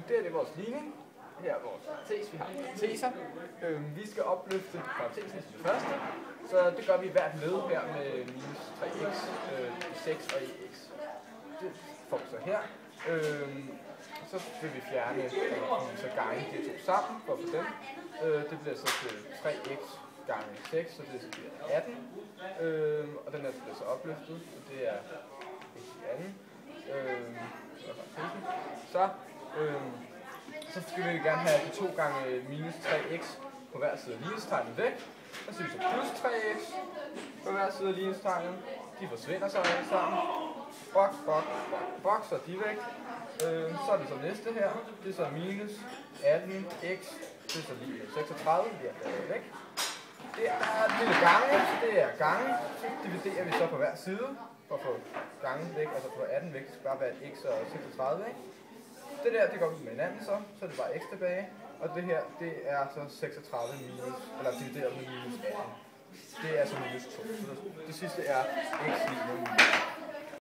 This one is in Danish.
Det er vores ligning. Her er vores parentes. Vi har parenteser. Vi skal opløfte parentesen til det første. Så det gør vi hvert led her med minus 3x, 6 og 1x. Det får vi så her. Så vil vi fjerne så gange de to sammen for at få dem. Det bliver så til 3x gange 6, så det bliver 18. Og den her bliver så opløftet, så det er x i anden. Så skal vi gerne have de 2 gange minus 3x på hver side af lighedstegnet væk. Så siger vi så plus 3x på hver side af lighedstegnet. De forsvinder så alle sammen. Bok, så er de væk. Så er det så næste her. Det er så minus 18x. Det er så lige 36. Det er væk. Det er et lille gange. Det er gange. Så dividerer vi så på hver side. For at få gangen væk. Altså få 18 væk. Det skal bare være et x og 36 væk. Det der, det går ud med hinanden så er det bare x tilbage. Og det her, det er så 36 minus, eller divideret med minus 18. Det er så minus 2. Så det sidste er x lige minus.